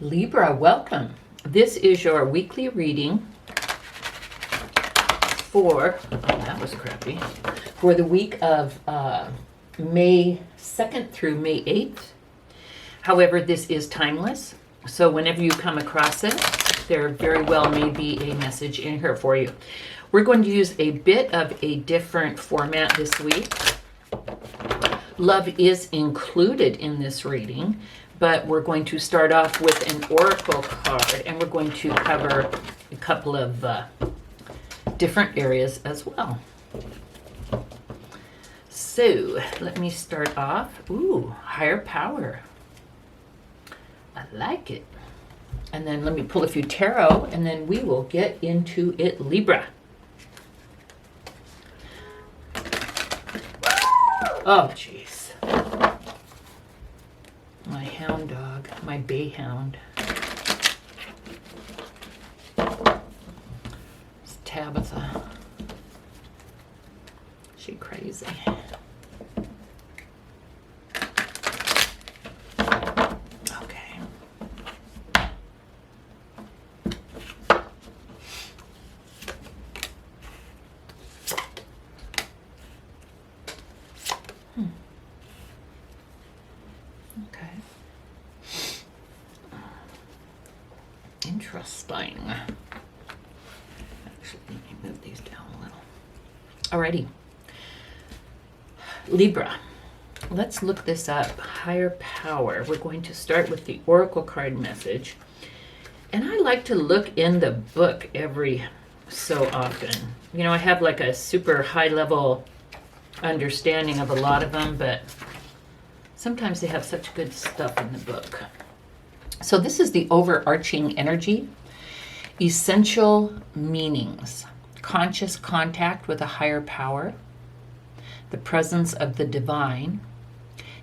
Libra, welcome. This is your weekly reading for, that was crappy, for the week of May 2nd through May 8th. However, this is timeless, so whenever you come across it, there very well may be a message in here for you. We're going to use a bit of a different format this week. Love is included in this reading, but we're going to start off with an oracle card, and we're going to cover a couple of different areas as well. So let me start off. Ooh, higher power. I like it. And then let me pull a few tarot, and then we will get into it, Libra. Oh, jeez. My hound dog, my bay hound. It's Tabitha. She crazy. Okay. Okay. Interesting. Actually, let me move these down a little. Alrighty. Libra. Let's look this up. Higher power. We're going to start with the oracle card message. And I like to look in the book every so often. You know, I have like a super high level understanding of a lot of them, but sometimes they have such good stuff in the book. So this is the overarching energy. Essential meanings. Conscious contact with a higher power. The presence of the divine.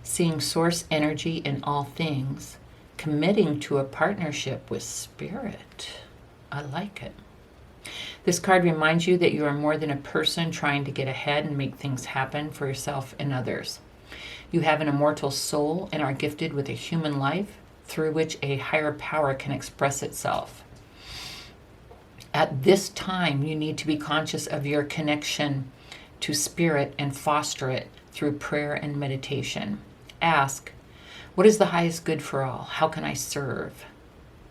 Seeing source energy in all things. Committing to a partnership with spirit. I like it. This card reminds you that you are more than a person trying to get ahead and make things happen for yourself and others. You have an immortal soul and are gifted with a human life through which a higher power can express itself. At this time, you need to be conscious of your connection to spirit and foster it through prayer and meditation. Ask, what is the highest good for all? How can I serve?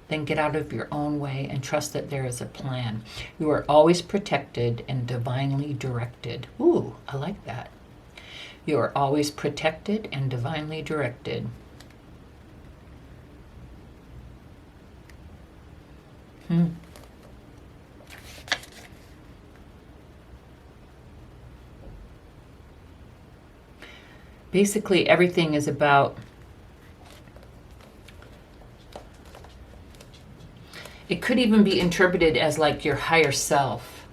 Then get out of your own way and trust that there is a plan. You are always protected and divinely directed. Ooh, I like that. You are always protected and divinely directed. Basically, everything is about it could even be interpreted as like your higher self.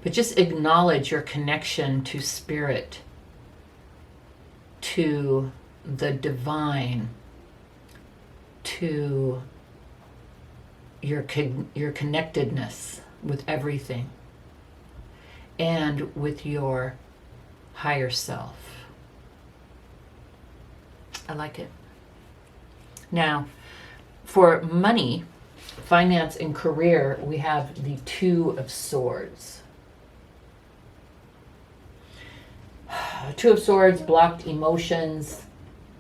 But just acknowledge your connection to spirit, to the divine, to your connectedness with everything, and with your higher self. I like it. Now, for money, finance, and career, we have the Two of Swords. Two of Swords, blocked emotions,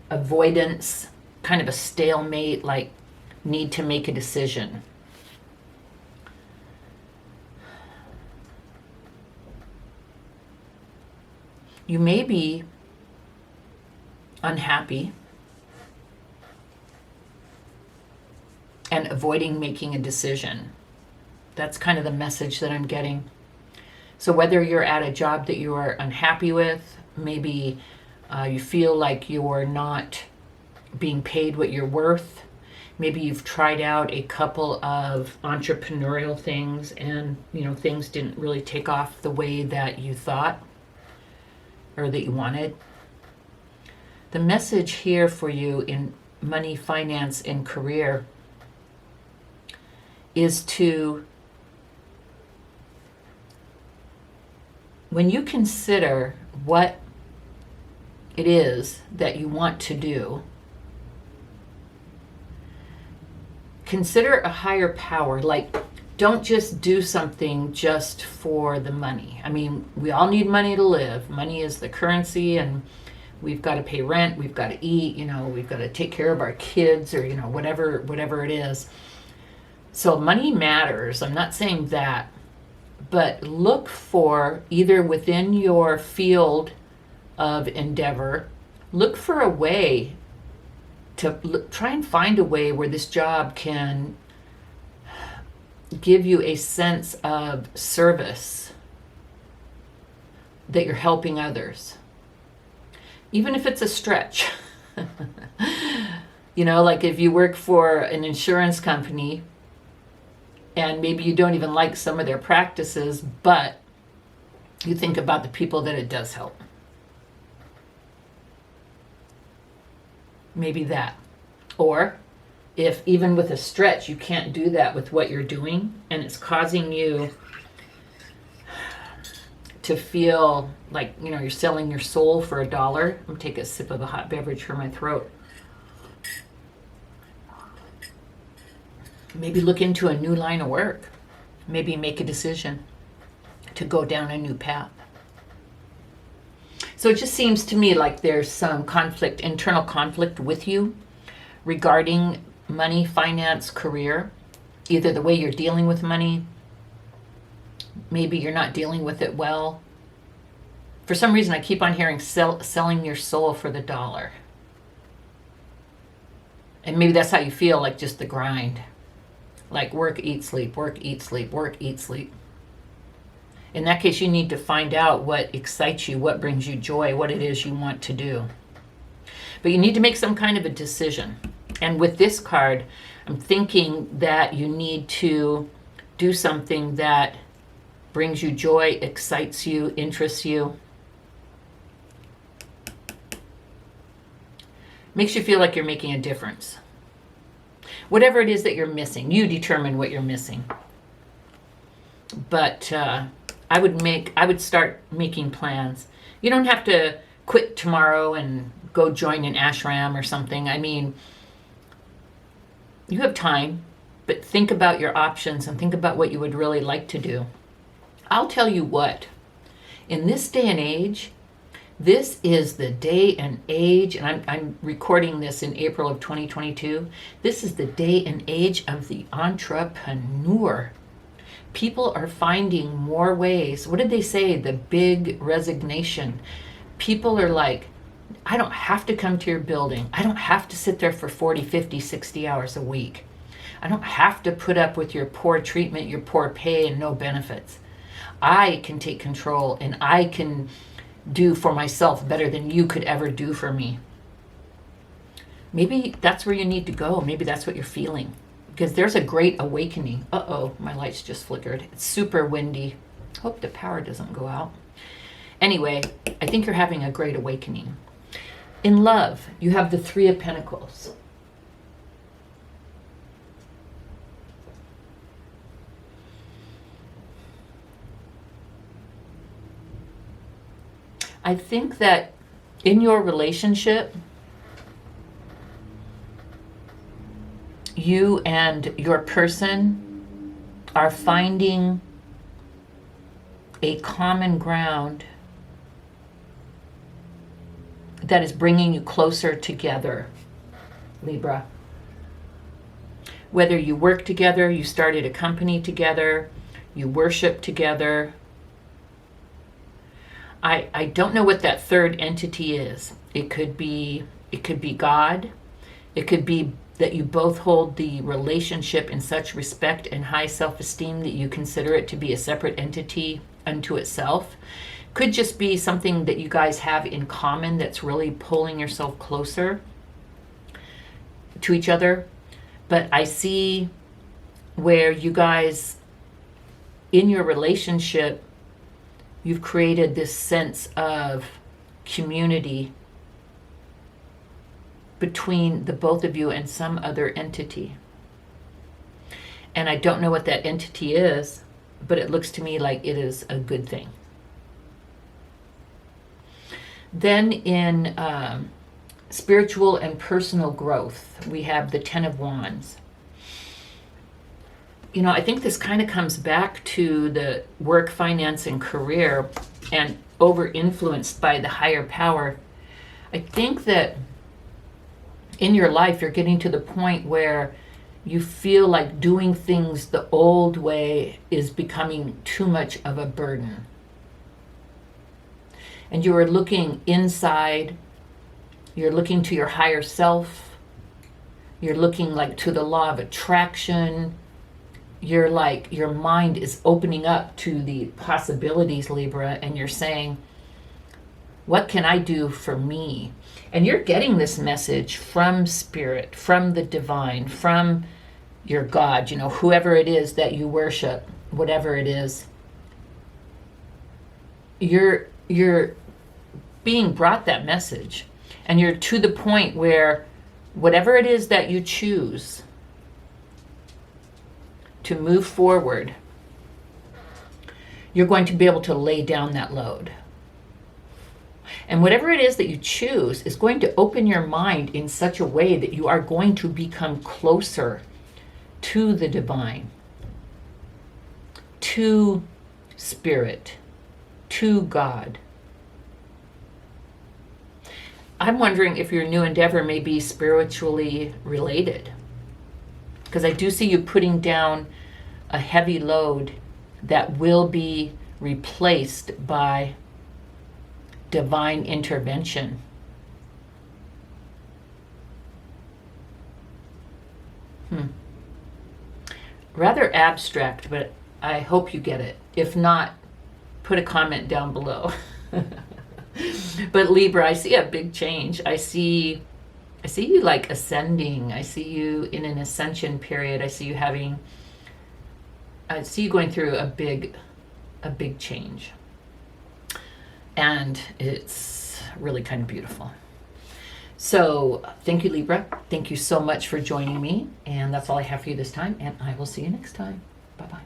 avoidance, kind of a stalemate, like need to make a decision. You may be unhappy and avoiding making a decision. That's kind of the message that I'm getting. So whether you're at a job that you are unhappy with, maybe you feel like you're not being paid what you're worth, maybe you've tried out a couple of entrepreneurial things and things didn't really take off the way that you thought or that you wanted. The message here for you in money, finance, and career is to, when you consider what it is that you want to do, consider a higher power. Like, don't just do something just for the money. I mean, we all need money to live. Money is the currency, and we've got to pay rent, we've got to eat, we've got to take care of our kids, or whatever it is. So money matters. I'm not saying that, but look for, either within your field of endeavor, look for a way to try and find a way where this job can give you a sense of service, that you're helping others, even if it's a stretch. Like if you work for an insurance company and maybe you don't even like some of their practices, but you think about the people that it does help. Maybe that. Or if even with a stretch you can't do that with what you're doing, and it's causing you to feel like you're selling your soul for $1. I'm gonna take a sip of a hot beverage for my throat. Maybe look into a new line of work. Maybe make a decision to go down a new path. So it just seems to me like there's some conflict, internal conflict with you regarding money, finance, career. Either the way you're dealing with money, maybe you're not dealing with it well. For some reason, I keep on hearing selling your soul for the $1. And maybe that's how you feel, like just the grind. Like work, eat, sleep, work, eat, sleep, work, eat, sleep. In that case, you need to find out what excites you, what brings you joy, what it is you want to do. But you need to make some kind of a decision. And with this card, I'm thinking that you need to do something that brings you joy, excites you, interests you. Makes you feel like you're making a difference. Whatever it is that you're missing, you determine what you're missing. But I would start making plans. You don't have to quit tomorrow and go join an ashram or something. I mean, you have time, but think about your options and think about what you would really like to do. I'll tell you what, in this day and age, this is the day and age, and I'm recording this in April of 2022. This is the day and age of the entrepreneur. People are finding more ways. What did they say? The big resignation. People are like, I don't have to come to your building. I don't have to sit there for 40, 50, 60 hours a week. I don't have to put up with your poor treatment, your poor pay, and no benefits. I can take control, and I can do for myself better than you could ever do for me. Maybe that's where you need to go. Maybe that's what you're feeling. Because there's a great awakening. Uh-oh, my lights just flickered. It's super windy. Hope the power doesn't go out. Anyway, I think you're having a great awakening. In love, you have the Three of Pentacles. I think that in your relationship, you and your person are finding a common ground that is bringing you closer together, Libra. Whether you work together, you started a company together, you worship together. I don't know what that third entity is. It could be God. It could be that you both hold the relationship in such respect and high self-esteem that you consider it to be a separate entity unto itself. Could just be something that you guys have in common that's really pulling yourself closer to each other. But I see where you guys, in your relationship, you've created this sense of community between the both of you and some other entity. And I don't know what that entity is, but it looks to me like it is a good thing. Then in spiritual and personal growth, we have the Ten of Wands. I think this kind of comes back to the work, finance, and career, and over influenced by the higher power. I think that in your life, you're getting to the point where you feel like doing things the old way is becoming too much of a burden. And you are looking inside, you're looking to your higher self, you're looking like to the law of attraction. You're like, your mind is opening up to the possibilities, Libra, and you're saying, what can I do for me? And you're getting this message from Spirit, from the divine, from your God, whoever it is that you worship, whatever it is. You're being brought that message, and you're to the point where whatever it is that you choose to move forward, you're going to be able to lay down that load. And whatever it is that you choose is going to open your mind in such a way that you are going to become closer to the divine, to Spirit, to God. I'm wondering if your new endeavor may be spiritually related, because I do see you putting down a heavy load that will be replaced by divine intervention. Rather abstract, but I hope you get it. If not, put a comment down below. But Libra, I see a big change. I see you like ascending. I see you in an ascension period. I see you going through a big change. And it's really kind of beautiful. So thank you, Libra. Thank you so much for joining me. And that's all I have for you this time. And I will see you next time. Bye-bye.